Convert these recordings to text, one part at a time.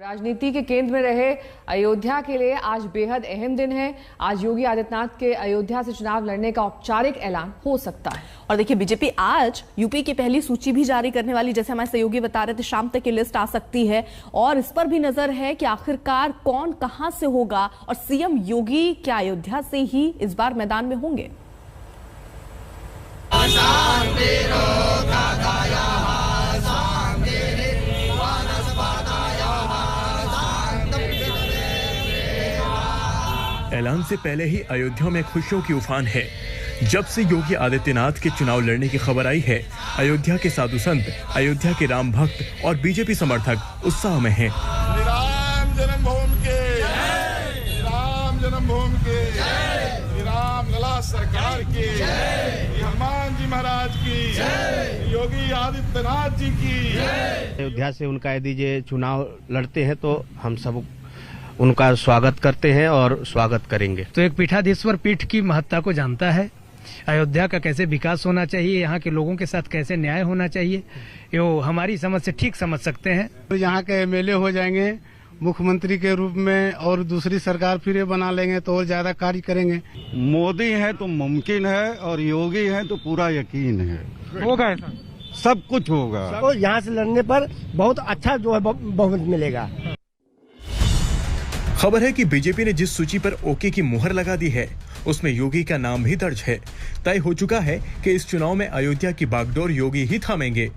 राजनीति के केंद्र में रहे अयोध्या के लिए आज बेहद अहम दिन है। आज योगी आदित्यनाथ के अयोध्या से चुनाव लड़ने का औपचारिक ऐलान हो सकता है। और देखिए, बीजेपी आज यूपी की पहली सूची भी जारी करने वाली, जैसे हमारे सहयोगी बता रहे थे, शाम तक की लिस्ट आ सकती है और इस पर भी नजर है कि आखिरकार कौन कहां से होगा और सीएम योगी क्या अयोध्या से ही इस बार मैदान में होंगे। ऐलान से पहले ही अयोध्या में खुशियों की उफान है। जब से योगी आदित्यनाथ के चुनाव लड़ने की खबर आई है, अयोध्या के साधु संत, अयोध्या के राम भक्त और बीजेपी समर्थक उत्साह में हैं। श्री राम जन्मभूमि के जय, श्री राम जन्मभूमि के जय, श्री राम लला सरकार की जय, हनुमान जी महाराज की जय, योगी आदित्यनाथ जी की जय। अयोध्या से उनका यदि ये चुनाव लड़ते हैं तो हम सब उनका स्वागत करते हैं और स्वागत करेंगे। तो एक पीठाधीश्वर पीठ की महत्ता को जानता है, अयोध्या का कैसे विकास होना चाहिए, यहाँ के लोगों के साथ कैसे न्याय होना चाहिए, ये हमारी समझ से ठीक समझ सकते हैं। तो यहाँ के एमएलए हो जाएंगे मुख्यमंत्री के रूप में और दूसरी सरकार फिर बना लेंगे तो और ज्यादा कार्य करेंगे। मोदी है तो मुमकिन है और योगी है तो पूरा यकीन है होगा, सब कुछ होगा। तो यहाँ से लड़ने पर बहुत अच्छा जो है बहुमत मिलेगा। खबर है कि बीजेपी ने जिस सूची पर ओके की मुहर लगा दी है उसमें योगी का नाम भी दर्ज है। तय हो चुका है कि इस चुनाव में अयोध्या की बागडोर योगी ही थामेंगे।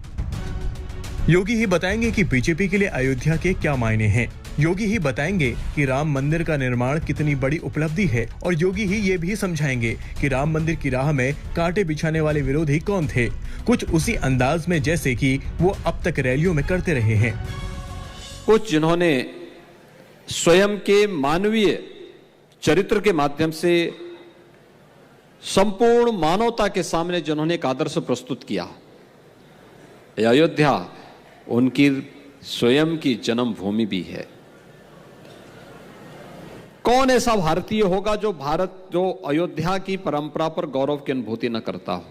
योगी ही बताएंगे कि बीजेपी के लिए अयोध्या के क्या मायने हैं। योगी ही बताएंगे कि राम मंदिर का निर्माण कितनी बड़ी उपलब्धि है और योगी ही ये भी समझाएंगे कि राम मंदिर की राह में कांटे बिछाने वाले विरोधी कौन थे, कुछ उसी अंदाज में जैसे कि वो अब तक रैलियों में करते रहे हैं। कुछ जिन्होंने स्वयं के मानवीय चरित्र के माध्यम से संपूर्ण मानवता के सामने जिन्होंने एक आदर्श प्रस्तुत किया, अयोध्या उनकी स्वयं की जन्मभूमि भी है। कौन ऐसा भारतीय होगा जो अयोध्या की परंपरा पर गौरव की अनुभूति न करता हो।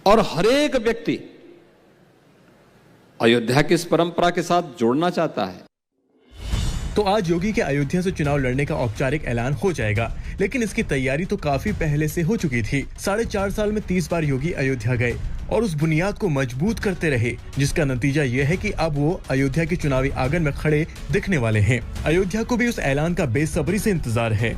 और हर एक व्यक्ति अयोध्या की इस परंपरा के साथ जोड़ना चाहता है। तो आज योगी के अयोध्या से चुनाव लड़ने का औपचारिक ऐलान हो जाएगा, लेकिन इसकी तैयारी तो काफी पहले से हो चुकी थी। 4.5 साल में 30 बार योगी अयोध्या गए और उस बुनियाद को मजबूत करते रहे, जिसका नतीजा यह है कि अब वो अयोध्या के चुनावी आंगन में खड़े दिखने वाले हैं। अयोध्या को भी उस ऐलान का बेसब्री से इंतजार है।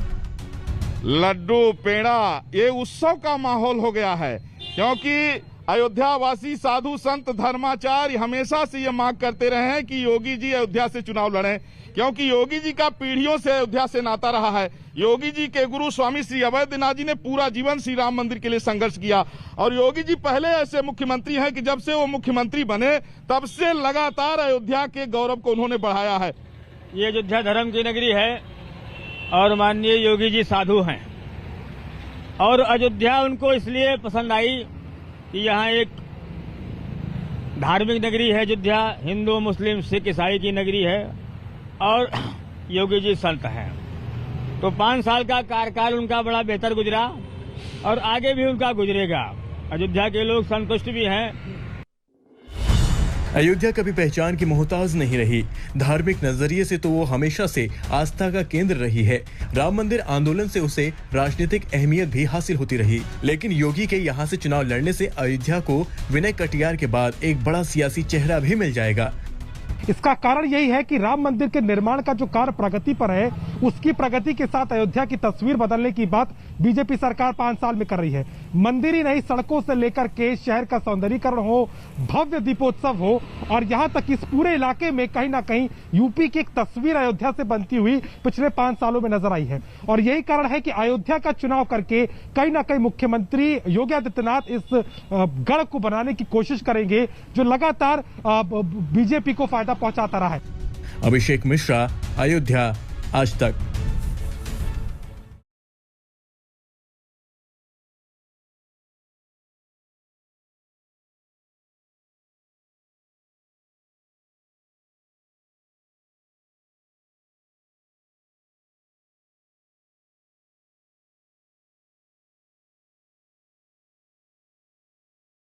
लड्डू पेड़ा ये उत्सव का माहौल हो गया है, क्योंकि अयोध्या वासी साधु संत धर्माचार्य हमेशा से ये मांग करते रहे हैं कि योगी जी अयोध्या से चुनाव लड़ें, क्योंकि योगी जी का पीढ़ियों से अयोध्या से नाता रहा है। योगी जी के गुरु स्वामी श्री अवैधनाथ जी ने पूरा जीवन श्री राम मंदिर के लिए संघर्ष किया और योगी जी पहले ऐसे मुख्यमंत्री हैं कि जब से वो मुख्यमंत्री बने तब से लगातार अयोध्या के गौरव को उन्होंने बढ़ाया है। ये अयोध्या धर्म की नगरी है और माननीय योगी जी साधु हैं और अयोध्या उनको इसलिए पसंद आई कि यहाँ एक धार्मिक नगरी है अयोध्या, हिंदू मुस्लिम सिख ईसाई की नगरी है और योगी जी संत हैं। तो 5 साल का कार्यकाल उनका बड़ा बेहतर गुजरा और आगे भी उनका गुजरेगा। अयोध्या के लोग संतुष्ट भी हैं। अयोध्या कभी पहचान की मोहताज नहीं रही। धार्मिक नजरिए से तो वो हमेशा से आस्था का केंद्र रही है। राम मंदिर आंदोलन से उसे राजनीतिक अहमियत भी हासिल होती रही, लेकिन योगी के यहाँ से चुनाव लड़ने से अयोध्या को विनय कटियार के बाद एक बड़ा सियासी चेहरा भी मिल जाएगा। इसका कारण यही है कि राम मंदिर के निर्माण का जो कार्य प्रगति पर है, उसकी प्रगति के साथ अयोध्या की तस्वीर बदलने की बात बीजेपी सरकार 5 साल में कर रही है। मंदिर ही नहीं, सड़कों से लेकर के शहर का सौंदर्यीकरण हो, भव्य दीपोत्सव हो और यहाँ तक इस पूरे इलाके में कहीं ना कहीं यूपी की एक तस्वीर अयोध्या से बनती हुई पिछले 5 सालों में नजर आई है। और यही कारण है कि अयोध्या का चुनाव करके कहीं ना कहीं मुख्यमंत्री योगी आदित्यनाथ इस गढ़ को बनाने की कोशिश करेंगे जो लगातार बीजेपी को फायदा पहुंचाता रहा है। अभिषेक मिश्रा, अयोध्या, आज तक।